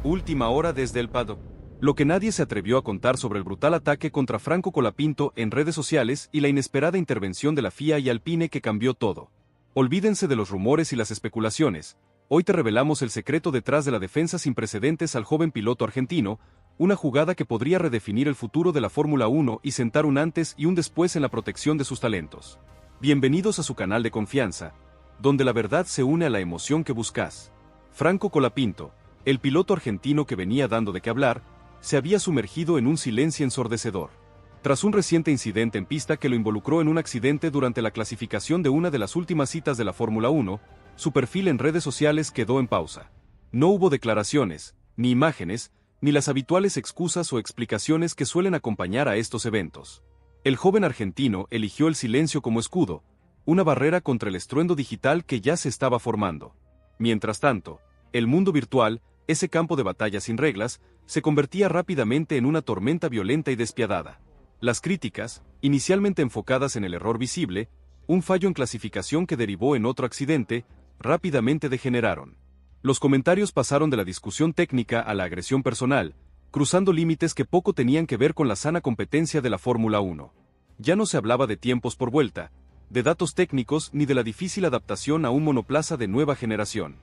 Última hora desde el paddock. Lo que nadie se atrevió a contar sobre el brutal ataque contra Franco Colapinto en redes sociales y la inesperada intervención de la FIA y Alpine que cambió todo. Olvídense de los rumores y las especulaciones. Hoy te revelamos el secreto detrás de la defensa sin precedentes al joven piloto argentino, una jugada que podría redefinir el futuro de la Fórmula 1 y sentar un antes y un después en la protección de sus talentos. Bienvenidos a su canal de confianza, donde la verdad se une a la emoción que buscas. Franco Colapinto, el piloto argentino que venía dando de qué hablar, se había sumergido en un silencio ensordecedor. Tras un reciente incidente en pista que lo involucró en un accidente durante la clasificación de una de las últimas citas de la Fórmula 1, su perfil en redes sociales quedó en pausa. No hubo declaraciones, ni imágenes, ni las habituales excusas o explicaciones que suelen acompañar a estos eventos. El joven argentino eligió el silencio como escudo, una barrera contra el estruendo digital que ya se estaba formando. Mientras tanto, el mundo virtual, ese campo de batalla sin reglas, se convertía rápidamente en una tormenta violenta y despiadada. Las críticas, inicialmente enfocadas en el error visible, un fallo en clasificación que derivó en otro accidente, rápidamente degeneraron. Los comentarios pasaron de la discusión técnica a la agresión personal, cruzando límites que poco tenían que ver con la sana competencia de la Fórmula 1. Ya no se hablaba de tiempos por vuelta, de datos técnicos ni de la difícil adaptación a un monoplaza de nueva generación.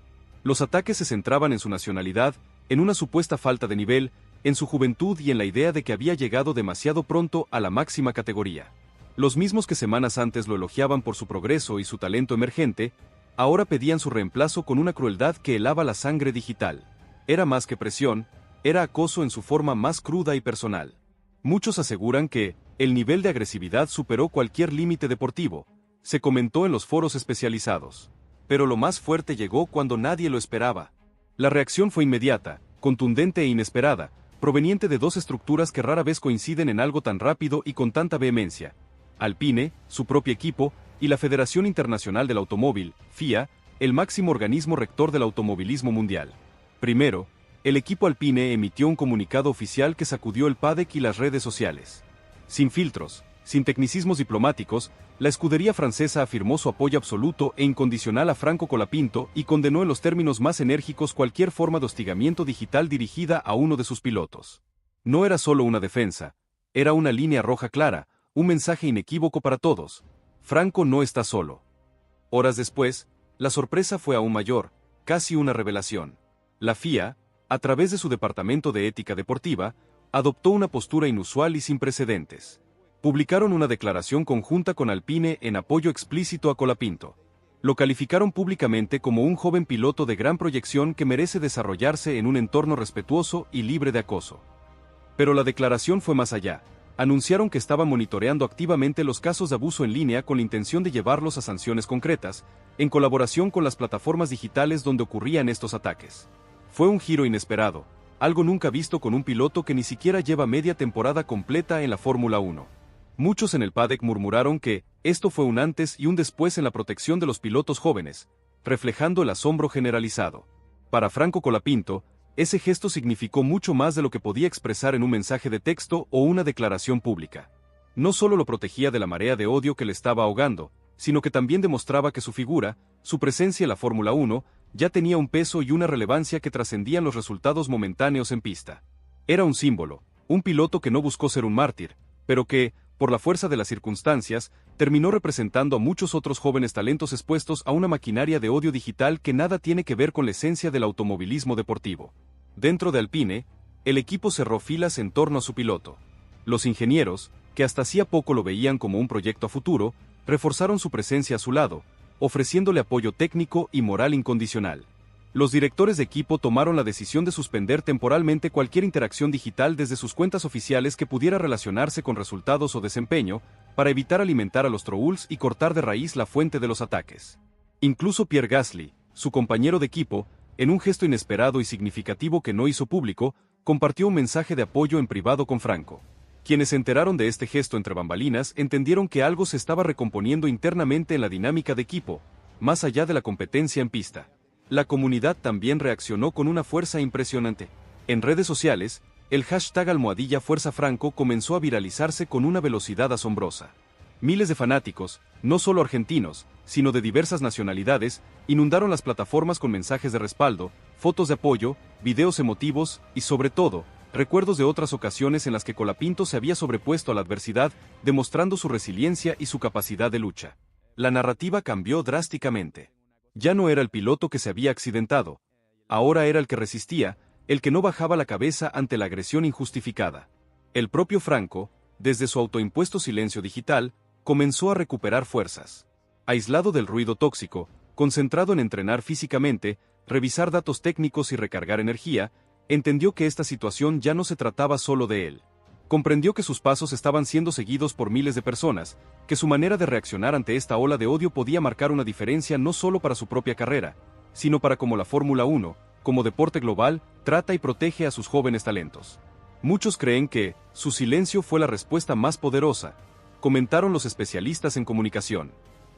Los ataques se centraban en su nacionalidad, en una supuesta falta de nivel, en su juventud y en la idea de que había llegado demasiado pronto a la máxima categoría. Los mismos que semanas antes lo elogiaban por su progreso y su talento emergente, ahora pedían su reemplazo con una crueldad que helaba la sangre digital. Era más que presión, era acoso en su forma más cruda y personal. Muchos aseguran que el nivel de agresividad superó cualquier límite deportivo, se comentó en los foros especializados. Pero lo más fuerte llegó cuando nadie lo esperaba. La reacción fue inmediata, contundente e inesperada, proveniente de dos estructuras que rara vez coinciden en algo tan rápido y con tanta vehemencia. Alpine, su propio equipo, y la Federación Internacional del Automóvil, FIA, el máximo organismo rector del automovilismo mundial. Primero, el equipo Alpine emitió un comunicado oficial que sacudió el paddock y las redes sociales. Sin filtros, sin tecnicismos diplomáticos, la escudería francesa afirmó su apoyo absoluto e incondicional a Franco Colapinto y condenó en los términos más enérgicos cualquier forma de hostigamiento digital dirigida a uno de sus pilotos. No era solo una defensa, era una línea roja clara, un mensaje inequívoco para todos. Franco no está solo. Horas después, la sorpresa fue aún mayor, casi una revelación. La FIA, a través de su Departamento de Ética Deportiva, adoptó una postura inusual y sin precedentes. Publicaron una declaración conjunta con Alpine en apoyo explícito a Colapinto. Lo calificaron públicamente como un joven piloto de gran proyección que merece desarrollarse en un entorno respetuoso y libre de acoso. Pero la declaración fue más allá. Anunciaron que estaban monitoreando activamente los casos de abuso en línea con la intención de llevarlos a sanciones concretas, en colaboración con las plataformas digitales donde ocurrían estos ataques. Fue un giro inesperado, algo nunca visto con un piloto que ni siquiera lleva media temporada completa en la Fórmula 1. Muchos en el paddock murmuraron que esto fue un antes y un después en la protección de los pilotos jóvenes, reflejando el asombro generalizado. Para Franco Colapinto, ese gesto significó mucho más de lo que podía expresar en un mensaje de texto o una declaración pública. No solo lo protegía de la marea de odio que le estaba ahogando, sino que también demostraba que su figura, su presencia en la Fórmula 1, ya tenía un peso y una relevancia que trascendían los resultados momentáneos en pista. Era un símbolo, un piloto que no buscó ser un mártir, pero que, por la fuerza de las circunstancias, terminó representando a muchos otros jóvenes talentos expuestos a una maquinaria de odio digital que nada tiene que ver con la esencia del automovilismo deportivo. Dentro de Alpine, el equipo cerró filas en torno a su piloto. Los ingenieros, que hasta hacía poco lo veían como un proyecto a futuro, reforzaron su presencia a su lado, ofreciéndole apoyo técnico y moral incondicional. Los directores de equipo tomaron la decisión de suspender temporalmente cualquier interacción digital desde sus cuentas oficiales que pudiera relacionarse con resultados o desempeño, para evitar alimentar a los trolls y cortar de raíz la fuente de los ataques. Incluso Pierre Gasly, su compañero de equipo, en un gesto inesperado y significativo que no hizo público, compartió un mensaje de apoyo en privado con Franco. Quienes se enteraron de este gesto entre bambalinas entendieron que algo se estaba recomponiendo internamente en la dinámica de equipo, más allá de la competencia en pista. La comunidad también reaccionó con una fuerza impresionante. En redes sociales, el hashtag #FuerzaFranco comenzó a viralizarse con una velocidad asombrosa. Miles de fanáticos, no solo argentinos, sino de diversas nacionalidades, inundaron las plataformas con mensajes de respaldo, fotos de apoyo, videos emotivos y, sobre todo, recuerdos de otras ocasiones en las que Colapinto se había sobrepuesto a la adversidad, demostrando su resiliencia y su capacidad de lucha. La narrativa cambió drásticamente. Ya no era el piloto que se había accidentado. Ahora era el que resistía, el que no bajaba la cabeza ante la agresión injustificada. El propio Franco, desde su autoimpuesto silencio digital, comenzó a recuperar fuerzas. Aislado del ruido tóxico, concentrado en entrenar físicamente, revisar datos técnicos y recargar energía, entendió que esta situación ya no se trataba solo de él. Comprendió que sus pasos estaban siendo seguidos por miles de personas, que su manera de reaccionar ante esta ola de odio podía marcar una diferencia no solo para su propia carrera, sino para cómo la Fórmula 1, como deporte global, trata y protege a sus jóvenes talentos. Muchos creen que su silencio fue la respuesta más poderosa, comentaron los especialistas en comunicación.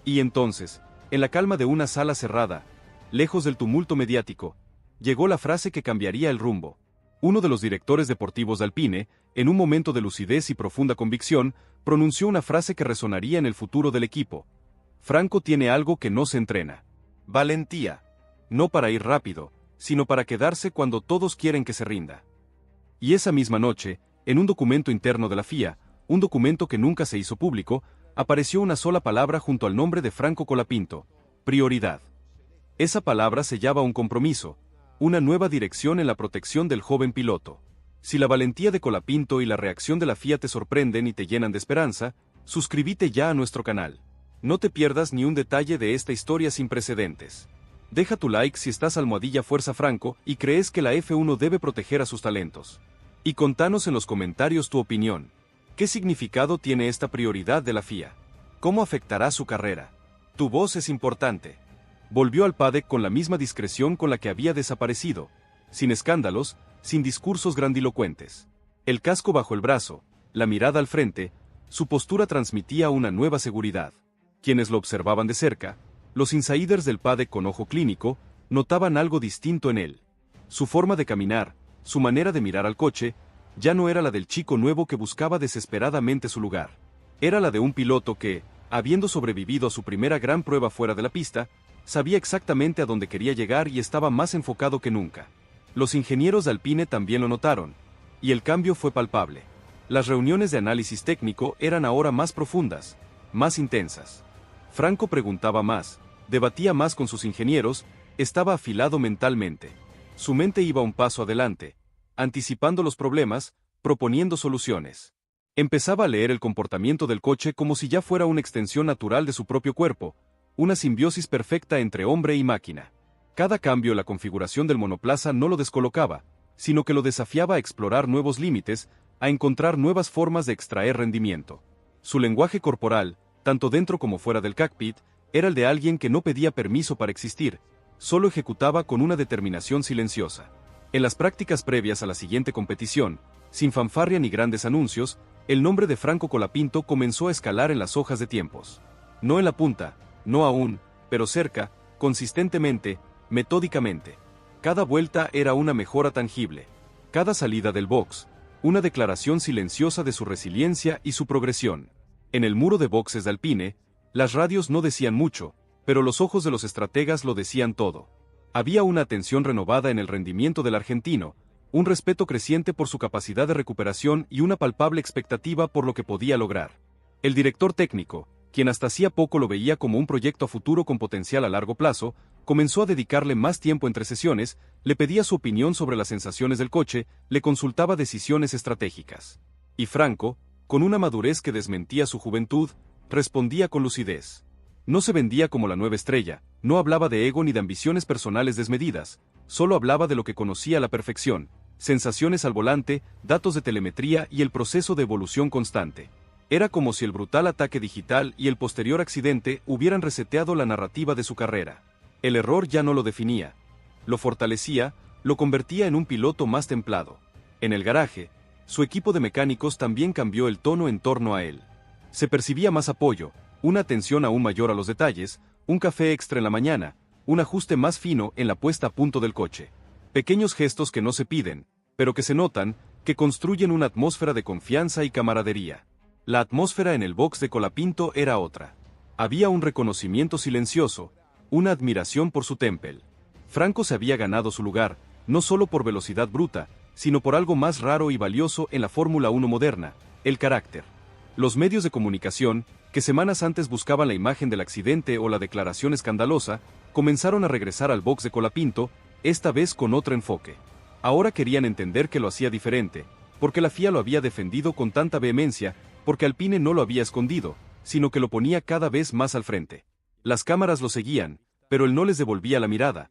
Y entonces, en la calma de una sala cerrada, lejos del tumulto mediático, llegó la frase que cambiaría el rumbo. Uno de los directores deportivos de Alpine, en un momento de lucidez y profunda convicción, pronunció una frase que resonaría en el futuro del equipo. Franco tiene algo que no se entrena. Valentía. No para ir rápido, sino para quedarse cuando todos quieren que se rinda. Y esa misma noche, en un documento interno de la FIA, un documento que nunca se hizo público, apareció una sola palabra junto al nombre de Franco Colapinto: prioridad. Esa palabra sellaba un compromiso, una nueva dirección en la protección del joven piloto. Si la valentía de Colapinto y la reacción de la FIA te sorprenden y te llenan de esperanza, suscríbete ya a nuestro canal. No te pierdas ni un detalle de esta historia sin precedentes. Deja tu like si estás @Fuerza Franco y crees que la F1 debe proteger a sus talentos. Y contanos en los comentarios tu opinión. ¿Qué significado tiene esta prioridad de la FIA? ¿Cómo afectará su carrera? Tu voz es importante. Volvió al paddock con la misma discreción con la que había desaparecido, sin escándalos, sin discursos grandilocuentes. El casco bajo el brazo, la mirada al frente, su postura transmitía una nueva seguridad. Quienes lo observaban de cerca, los insiders del paddock con ojo clínico, notaban algo distinto en él. Su forma de caminar, su manera de mirar al coche, ya no era la del chico nuevo que buscaba desesperadamente su lugar. Era la de un piloto que, habiendo sobrevivido a su primera gran prueba fuera de la pista, sabía exactamente a dónde quería llegar y estaba más enfocado que nunca. Los ingenieros de Alpine también lo notaron, y el cambio fue palpable. Las reuniones de análisis técnico eran ahora más profundas, más intensas. Franco preguntaba más, debatía más con sus ingenieros, estaba afilado mentalmente. Su mente iba un paso adelante, anticipando los problemas, proponiendo soluciones. Empezaba a leer el comportamiento del coche como si ya fuera una extensión natural de su propio cuerpo, una simbiosis perfecta entre hombre y máquina. Cada cambio en la configuración del monoplaza no lo descolocaba, sino que lo desafiaba a explorar nuevos límites, a encontrar nuevas formas de extraer rendimiento. Su lenguaje corporal, tanto dentro como fuera del cockpit, era el de alguien que no pedía permiso para existir, solo ejecutaba con una determinación silenciosa. En las prácticas previas a la siguiente competición, sin fanfarria ni grandes anuncios, el nombre de Franco Colapinto comenzó a escalar en las hojas de tiempos. No en la punta, no aún, pero cerca, consistentemente, metódicamente. Cada vuelta era una mejora tangible. Cada salida del box, una declaración silenciosa de su resiliencia y su progresión. En el muro de boxes de Alpine, las radios no decían mucho, pero los ojos de los estrategas lo decían todo. Había una atención renovada en el rendimiento del argentino, un respeto creciente por su capacidad de recuperación y una palpable expectativa por lo que podía lograr. El director técnico, quien hasta hacía poco lo veía como un proyecto a futuro con potencial a largo plazo, comenzó a dedicarle más tiempo entre sesiones, le pedía su opinión sobre las sensaciones del coche, le consultaba decisiones estratégicas. Y Franco, con una madurez que desmentía su juventud, respondía con lucidez. No se vendía como la nueva estrella, no hablaba de ego ni de ambiciones personales desmedidas, solo hablaba de lo que conocía a la perfección, sensaciones al volante, datos de telemetría y el proceso de evolución constante. Era como si el brutal ataque digital y el posterior accidente hubieran reseteado la narrativa de su carrera. El error ya no lo definía, lo fortalecía, lo convertía en un piloto más templado. En el garaje, su equipo de mecánicos también cambió el tono en torno a él. Se percibía más apoyo, una atención aún mayor a los detalles, un café extra en la mañana, un ajuste más fino en la puesta a punto del coche. Pequeños gestos que no se piden, pero que se notan, que construyen una atmósfera de confianza y camaradería. La atmósfera en el box de Colapinto era otra. Había un reconocimiento silencioso, una admiración por su temple. Franco se había ganado su lugar, no solo por velocidad bruta, sino por algo más raro y valioso en la Fórmula 1 moderna, el carácter. Los medios de comunicación, que semanas antes buscaban la imagen del accidente o la declaración escandalosa, comenzaron a regresar al box de Colapinto, esta vez con otro enfoque. Ahora querían entender que lo hacía diferente, porque la FIA lo había defendido con tanta vehemencia, porque Alpine no lo había escondido, sino que lo ponía cada vez más al frente. Las cámaras lo seguían, pero él no les devolvía la mirada.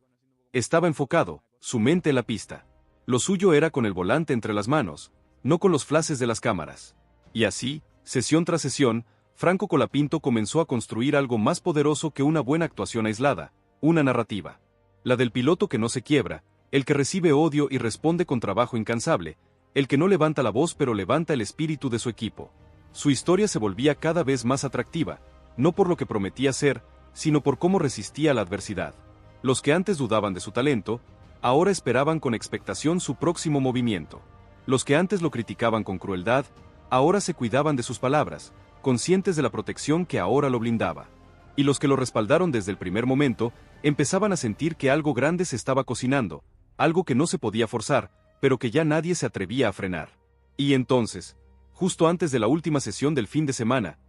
Estaba enfocado, su mente en la pista. Lo suyo era con el volante entre las manos, no con los flashes de las cámaras. Y así, sesión tras sesión, Franco Colapinto comenzó a construir algo más poderoso que una buena actuación aislada, una narrativa. La del piloto que no se quiebra, el que recibe odio y responde con trabajo incansable, el que no levanta la voz pero levanta el espíritu de su equipo. Su historia se volvía cada vez más atractiva, no por lo que prometía ser, sino por cómo resistía a la adversidad. Los que antes dudaban de su talento, ahora esperaban con expectación su próximo movimiento. Los que antes lo criticaban con crueldad, ahora se cuidaban de sus palabras, conscientes de la protección que ahora lo blindaba. Y los que lo respaldaron desde el primer momento, empezaban a sentir que algo grande se estaba cocinando, algo que no se podía forzar, pero que ya nadie se atrevía a frenar. Y entonces, justo antes de la última sesión del fin de semana,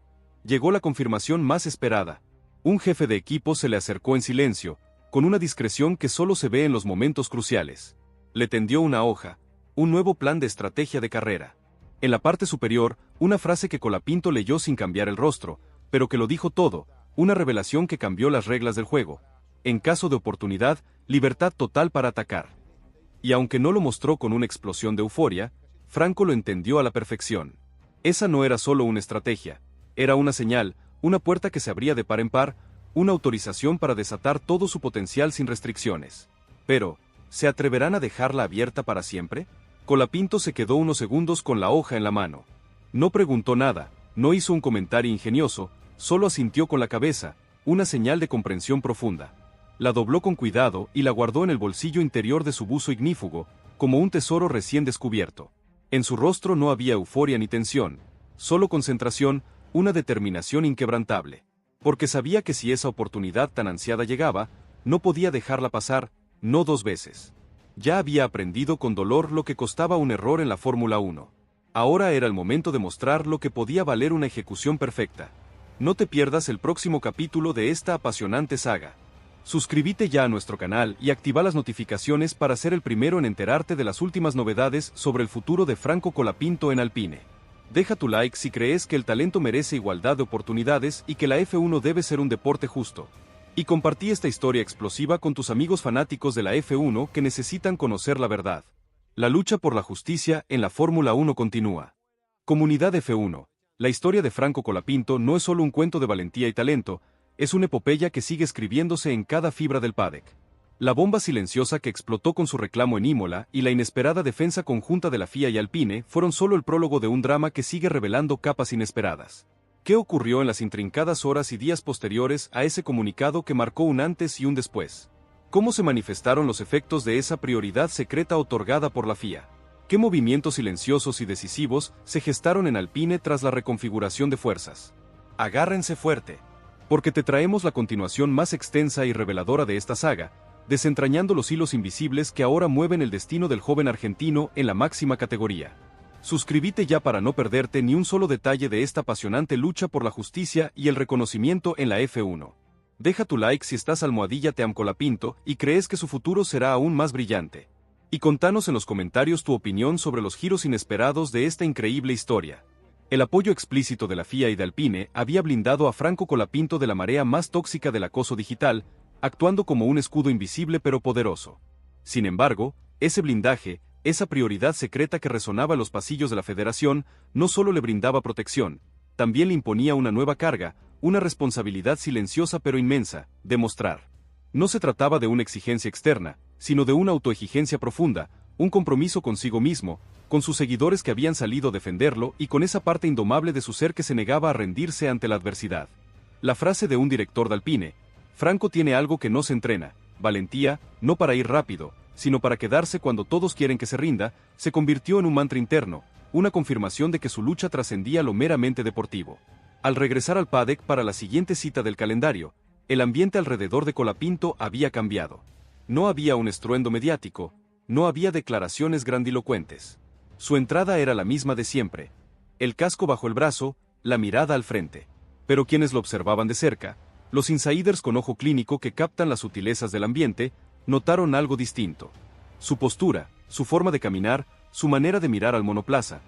llegó la confirmación más esperada. Un jefe de equipo se le acercó en silencio, con una discreción que solo se ve en los momentos cruciales. Le tendió una hoja, un nuevo plan de estrategia de carrera. En la parte superior, una frase que Colapinto leyó sin cambiar el rostro, pero que lo dijo todo, una revelación que cambió las reglas del juego. En caso de oportunidad, libertad total para atacar. Y aunque no lo mostró con una explosión de euforia, Franco lo entendió a la perfección. Esa no era solo una estrategia, era una señal, una puerta que se abría de par en par, una autorización para desatar todo su potencial sin restricciones. Pero, ¿se atreverán a dejarla abierta para siempre? Colapinto se quedó unos segundos con la hoja en la mano. No preguntó nada, no hizo un comentario ingenioso, solo asintió con la cabeza, una señal de comprensión profunda. La dobló con cuidado y la guardó en el bolsillo interior de su buzo ignífugo, como un tesoro recién descubierto. En su rostro no había euforia ni tensión, solo concentración, una determinación inquebrantable. Porque sabía que si esa oportunidad tan ansiada llegaba, no podía dejarla pasar, no dos veces. Ya había aprendido con dolor lo que costaba un error en la Fórmula 1. Ahora era el momento de mostrar lo que podía valer una ejecución perfecta. No te pierdas el próximo capítulo de esta apasionante saga. Suscríbete ya a nuestro canal y activa las notificaciones para ser el primero en enterarte de las últimas novedades sobre el futuro de Franco Colapinto en Alpine. Deja tu like si crees que el talento merece igualdad de oportunidades y que la F1 debe ser un deporte justo. Y compartí esta historia explosiva con tus amigos fanáticos de la F1 que necesitan conocer la verdad. La lucha por la justicia en la Fórmula 1 continúa. Comunidad F1. La historia de Franco Colapinto no es solo un cuento de valentía y talento, es una epopeya que sigue escribiéndose en cada fibra del paddock. La bomba silenciosa que explotó con su reclamo en Imola y la inesperada defensa conjunta de la FIA y Alpine fueron solo el prólogo de un drama que sigue revelando capas inesperadas. ¿Qué ocurrió en las intrincadas horas y días posteriores a ese comunicado que marcó un antes y un después? ¿Cómo se manifestaron los efectos de esa prioridad secreta otorgada por la FIA? ¿Qué movimientos silenciosos y decisivos se gestaron en Alpine tras la reconfiguración de fuerzas? Agárrense fuerte, porque te traemos la continuación más extensa y reveladora de esta saga, desentrañando los hilos invisibles que ahora mueven el destino del joven argentino en la máxima categoría. Suscríbete ya para no perderte ni un solo detalle de esta apasionante lucha por la justicia y el reconocimiento en la F1. Deja tu like si estás almohadilla Team Colapinto y crees que su futuro será aún más brillante. Y contanos en los comentarios tu opinión sobre los giros inesperados de esta increíble historia. El apoyo explícito de la FIA y de Alpine había blindado a Franco Colapinto de la marea más tóxica del acoso digital, actuando como un escudo invisible pero poderoso. Sin embargo, ese blindaje, esa prioridad secreta que resonaba en los pasillos de la Federación, no solo le brindaba protección, también le imponía una nueva carga, una responsabilidad silenciosa pero inmensa, de mostrar. No se trataba de una exigencia externa, sino de una autoexigencia profunda, un compromiso consigo mismo, con sus seguidores que habían salido a defenderlo y con esa parte indomable de su ser que se negaba a rendirse ante la adversidad. La frase de un director de Alpine: Franco tiene algo que no se entrena, valentía, no para ir rápido, sino para quedarse cuando todos quieren que se rinda, se convirtió en un mantra interno, una confirmación de que su lucha trascendía lo meramente deportivo. Al regresar al paddock para la siguiente cita del calendario, el ambiente alrededor de Colapinto había cambiado. No había un estruendo mediático, no había declaraciones grandilocuentes. Su entrada era la misma de siempre. El casco bajo el brazo, la mirada al frente. Pero quienes lo observaban de cerca, los insiders con ojo clínico que captan las sutilezas del ambiente, notaron algo distinto. Su postura, su forma de caminar, su manera de mirar al monoplaza.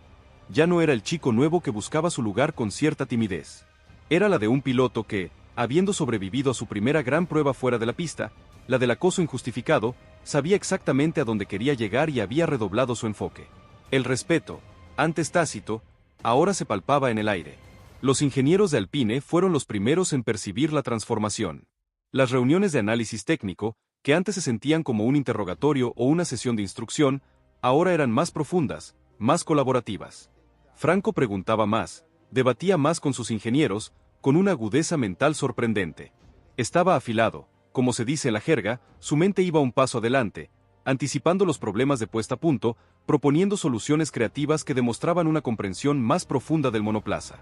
Ya no era el chico nuevo que buscaba su lugar con cierta timidez. Era la de un piloto que, habiendo sobrevivido a su primera gran prueba fuera de la pista, la del acoso injustificado, sabía exactamente a dónde quería llegar y había redoblado su enfoque. El respeto, antes tácito, ahora se palpaba en el aire. Los ingenieros de Alpine fueron los primeros en percibir la transformación. Las reuniones de análisis técnico, que antes se sentían como un interrogatorio o una sesión de instrucción, ahora eran más profundas, más colaborativas. Franco preguntaba más, debatía más con sus ingenieros, con una agudeza mental sorprendente. Estaba afilado, como se dice en la jerga, su mente iba un paso adelante, anticipando los problemas de puesta a punto, proponiendo soluciones creativas que demostraban una comprensión más profunda del monoplaza.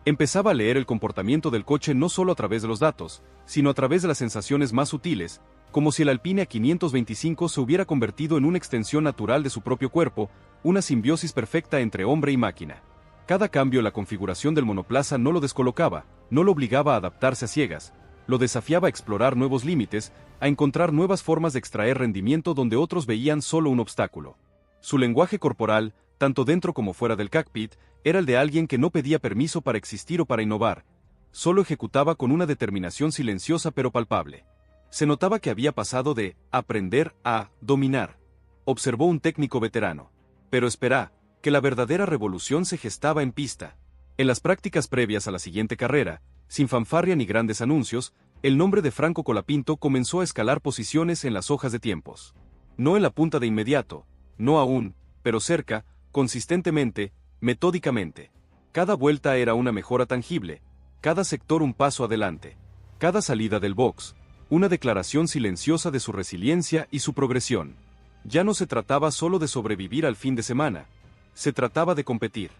Empezaba a leer el comportamiento del coche no solo a través de los datos, sino a través de las sensaciones más sutiles, como si el Alpine A525 se hubiera convertido en una extensión natural de su propio cuerpo, una simbiosis perfecta entre hombre y máquina. Cada cambio en la configuración del monoplaza no lo descolocaba, no lo obligaba a adaptarse a ciegas, lo desafiaba a explorar nuevos límites, a encontrar nuevas formas de extraer rendimiento donde otros veían solo un obstáculo. Su lenguaje corporal, tanto dentro como fuera del cockpit, era el de alguien que no pedía permiso para existir o para innovar, solo ejecutaba con una determinación silenciosa pero palpable. Se notaba que había pasado de aprender a dominar, observó un técnico veterano. Pero espera, que la verdadera revolución se gestaba en pista. En las prácticas previas a la siguiente carrera, sin fanfarria ni grandes anuncios, el nombre de Franco Colapinto comenzó a escalar posiciones en las hojas de tiempos. No en la punta de inmediato, no aún, pero cerca, consistentemente, metódicamente. Cada vuelta era una mejora tangible, cada sector un paso adelante, cada salida del box, una declaración silenciosa de su resiliencia y su progresión. Ya no se trataba solo de sobrevivir al fin de semana, se trataba de competir.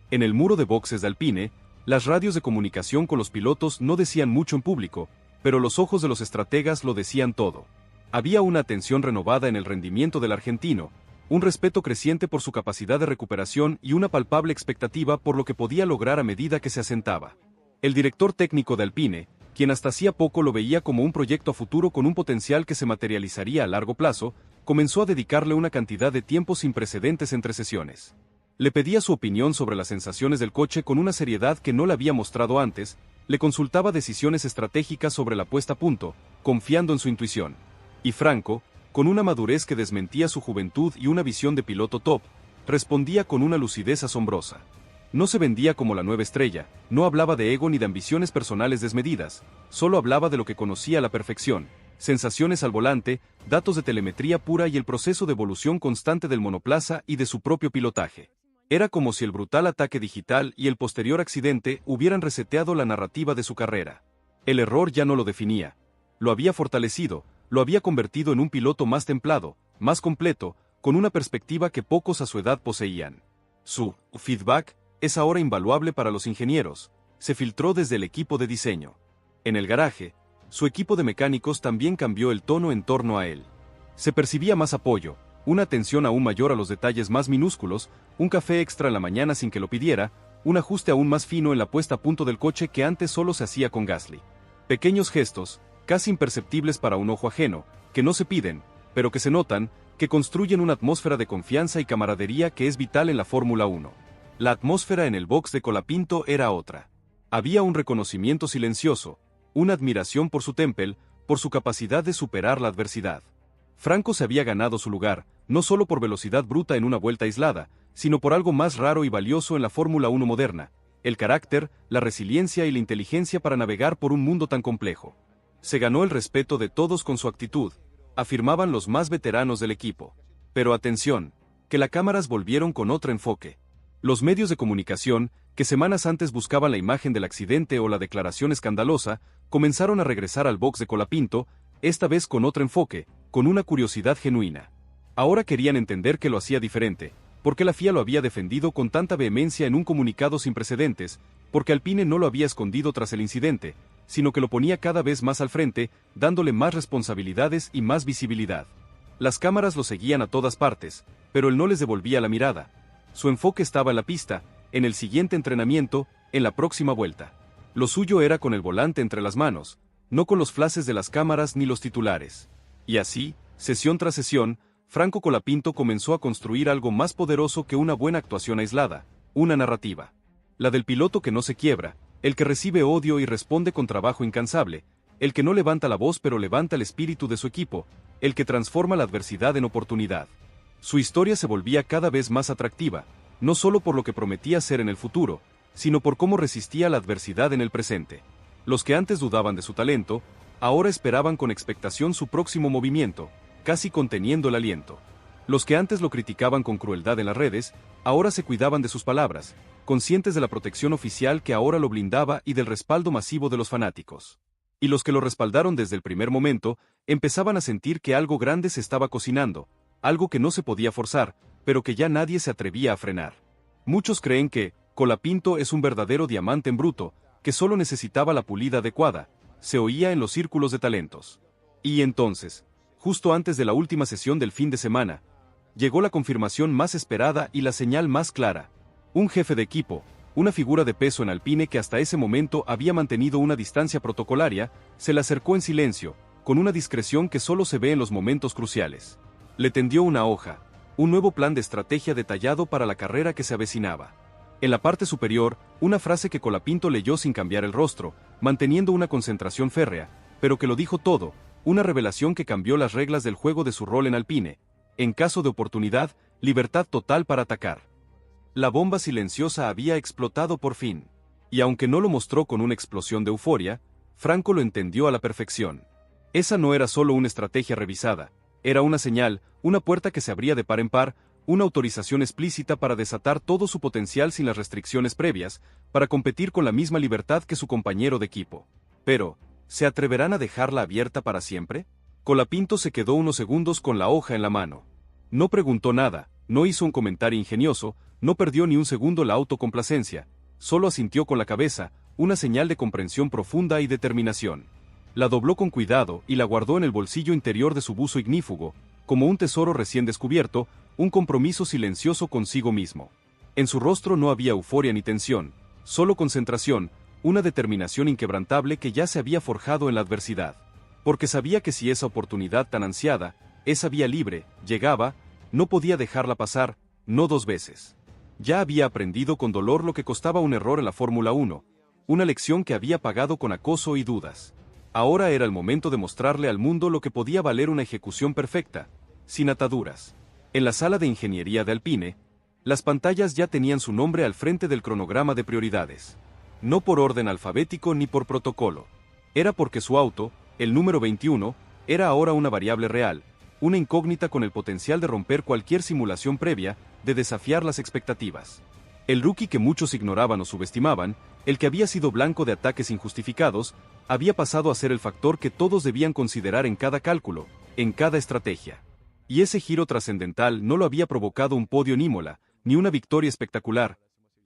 En el muro de boxes de Alpine, las radios de comunicación con los pilotos no decían mucho en público, pero los ojos de los estrategas lo decían todo. Había una atención renovada en el rendimiento del argentino, un respeto creciente por su capacidad de recuperación y una palpable expectativa por lo que podía lograr a medida que se asentaba. El director técnico de Alpine, quien hasta hacía poco lo veía como un proyecto a futuro con un potencial que se materializaría a largo plazo, comenzó a dedicarle una cantidad de tiempo sin precedentes entre sesiones. Le pedía su opinión sobre las sensaciones del coche con una seriedad que no le había mostrado antes, le consultaba decisiones estratégicas sobre la puesta a punto, confiando en su intuición. Y Franco, con una madurez que desmentía su juventud y una visión de piloto top, respondía con una lucidez asombrosa. No se vendía como la nueva estrella, no hablaba de ego ni de ambiciones personales desmedidas, solo hablaba de lo que conocía a la perfección, sensaciones al volante, datos de telemetría pura y el proceso de evolución constante del monoplaza y de su propio pilotaje. Era como si el brutal ataque digital y el posterior accidente hubieran reseteado la narrativa de su carrera. El error ya no lo definía, lo había fortalecido, lo había convertido en un piloto más templado, más completo, con una perspectiva que pocos a su edad poseían. Su feedback es ahora invaluable para los ingenieros, se filtró desde el equipo de diseño. En el garaje, su equipo de mecánicos también cambió el tono en torno a él. Se percibía más apoyo, una atención aún mayor a los detalles más minúsculos, un café extra en la mañana sin que lo pidiera, un ajuste aún más fino en la puesta a punto del coche que antes solo se hacía con Gasly. Pequeños gestos, casi imperceptibles para un ojo ajeno, que no se piden, pero que se notan, que construyen una atmósfera de confianza y camaradería que es vital en la Fórmula 1. La atmósfera en el box de Colapinto era otra. Había un reconocimiento silencioso, una admiración por su temple, por su capacidad de superar la adversidad. Franco se había ganado su lugar, no solo por velocidad bruta en una vuelta aislada, sino por algo más raro y valioso en la Fórmula 1 moderna, el carácter, la resiliencia y la inteligencia para navegar por un mundo tan complejo. Se ganó el respeto de todos con su actitud, afirmaban los más veteranos del equipo. Pero atención, que las cámaras volvieron con otro enfoque. Los medios de comunicación, que semanas antes buscaban la imagen del accidente o la declaración escandalosa, comenzaron a regresar al box de Colapinto, esta vez con otro enfoque, con una curiosidad genuina. Ahora querían entender que lo hacía diferente, porque la FIA lo había defendido con tanta vehemencia en un comunicado sin precedentes, porque Alpine no lo había escondido tras el incidente, sino que lo ponía cada vez más al frente, dándole más responsabilidades y más visibilidad. Las cámaras lo seguían a todas partes, pero él no les devolvía la mirada. Su enfoque estaba en la pista, en el siguiente entrenamiento, en la próxima vuelta. Lo suyo era con el volante entre las manos, no con los flashes de las cámaras ni los titulares. Y así, sesión tras sesión, Franco Colapinto comenzó a construir algo más poderoso que una buena actuación aislada, una narrativa. La del piloto que no se quiebra, el que recibe odio y responde con trabajo incansable, el que no levanta la voz pero levanta el espíritu de su equipo, el que transforma la adversidad en oportunidad. Su historia se volvía cada vez más atractiva, no solo por lo que prometía ser en el futuro, sino por cómo resistía a la adversidad en el presente. Los que antes dudaban de su talento, ahora esperaban con expectación su próximo movimiento, casi conteniendo el aliento. Los que antes lo criticaban con crueldad en las redes, ahora se cuidaban de sus palabras, conscientes de la protección oficial que ahora lo blindaba y del respaldo masivo de los fanáticos. Y los que lo respaldaron desde el primer momento, empezaban a sentir que algo grande se estaba cocinando, algo que no se podía forzar, pero que ya nadie se atrevía a frenar. Muchos creen que Colapinto es un verdadero diamante en bruto, que solo necesitaba la pulida adecuada, se oía en los círculos de talentos. Y entonces, justo antes de la última sesión del fin de semana, llegó la confirmación más esperada y la señal más clara. Un jefe de equipo, una figura de peso en Alpine que hasta ese momento había mantenido una distancia protocolaria, se le acercó en silencio, con una discreción que solo se ve en los momentos cruciales. Le tendió una hoja, un nuevo plan de estrategia detallado para la carrera que se avecinaba. En la parte superior, una frase que Colapinto leyó sin cambiar el rostro, manteniendo una concentración férrea, pero que lo dijo todo, una revelación que cambió las reglas del juego de su rol en Alpine. En caso de oportunidad, libertad total para atacar. La bomba silenciosa había explotado por fin. Y aunque no lo mostró con una explosión de euforia, Franco lo entendió a la perfección. Esa no era solo una estrategia revisada, era una señal, una puerta que se abría de par en par, una autorización explícita para desatar todo su potencial sin las restricciones previas, para competir con la misma libertad que su compañero de equipo. Pero, ¿se atreverán a dejarla abierta para siempre? Colapinto se quedó unos segundos con la hoja en la mano. No preguntó nada, no hizo un comentario ingenioso, no perdió ni un segundo la autocomplacencia, solo asintió con la cabeza, una señal de comprensión profunda y determinación. La dobló con cuidado y la guardó en el bolsillo interior de su buzo ignífugo, como un tesoro recién descubierto, un compromiso silencioso consigo mismo. En su rostro no había euforia ni tensión, solo concentración, una determinación inquebrantable que ya se había forjado en la adversidad. Porque sabía que si esa oportunidad tan ansiada, esa vía libre, llegaba, no podía dejarla pasar, no dos veces. Ya había aprendido con dolor lo que costaba un error en la Fórmula 1, una lección que había pagado con acoso y dudas. Ahora era el momento de mostrarle al mundo lo que podía valer una ejecución perfecta, sin ataduras. En la sala de ingeniería de Alpine, las pantallas ya tenían su nombre al frente del cronograma de prioridades. No por orden alfabético ni por protocolo. Era porque su auto, el número 21, era ahora una variable real, una incógnita con el potencial de romper cualquier simulación previa, de desafiar las expectativas. El rookie que muchos ignoraban o subestimaban, el que había sido blanco de ataques injustificados, había pasado a ser el factor que todos debían considerar en cada cálculo, en cada estrategia. Y ese giro trascendental no lo había provocado un podio en Imola, ni una victoria espectacular.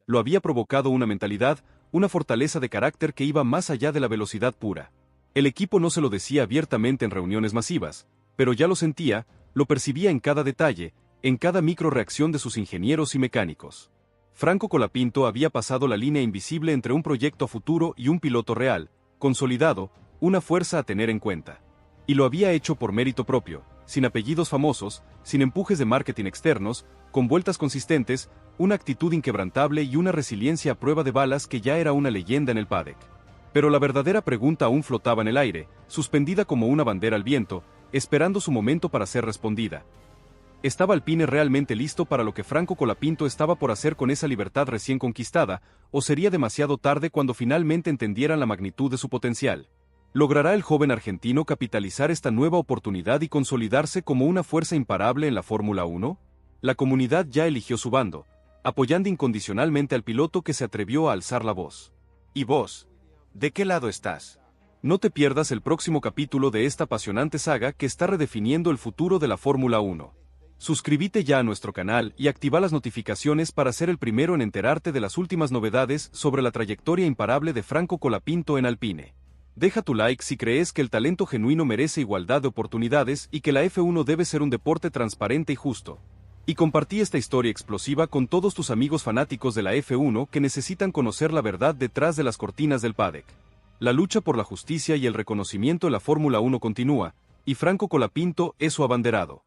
Lo había provocado una mentalidad, una fortaleza de carácter que iba más allá de la velocidad pura. El equipo no se lo decía abiertamente en reuniones masivas, pero ya lo sentía, lo percibía en cada detalle, en cada microreacción de sus ingenieros y mecánicos. Franco Colapinto había pasado la línea invisible entre un proyecto a futuro y un piloto real, consolidado, una fuerza a tener en cuenta. Y lo había hecho por mérito propio, sin apellidos famosos, sin empujes de marketing externos, con vueltas consistentes, una actitud inquebrantable y una resiliencia a prueba de balas que ya era una leyenda en el paddock. Pero la verdadera pregunta aún flotaba en el aire, suspendida como una bandera al viento, esperando su momento para ser respondida. ¿Estaba Alpine realmente listo para lo que Franco Colapinto estaba por hacer con esa libertad recién conquistada, o sería demasiado tarde cuando finalmente entendieran la magnitud de su potencial? ¿Logrará el joven argentino capitalizar esta nueva oportunidad y consolidarse como una fuerza imparable en la Fórmula 1? La comunidad ya eligió su bando, apoyando incondicionalmente al piloto que se atrevió a alzar la voz. ¿Y vos? ¿De qué lado estás? No te pierdas el próximo capítulo de esta apasionante saga que está redefiniendo el futuro de la Fórmula 1. Suscríbete ya a nuestro canal y activa las notificaciones para ser el primero en enterarte de las últimas novedades sobre la trayectoria imparable de Franco Colapinto en Alpine. Deja tu like si crees que el talento genuino merece igualdad de oportunidades y que la F1 debe ser un deporte transparente y justo. Y compartí esta historia explosiva con todos tus amigos fanáticos de la F1 que necesitan conocer la verdad detrás de las cortinas del paddock. La lucha por la justicia y el reconocimiento de la Fórmula 1 continúa, y Franco Colapinto es su abanderado.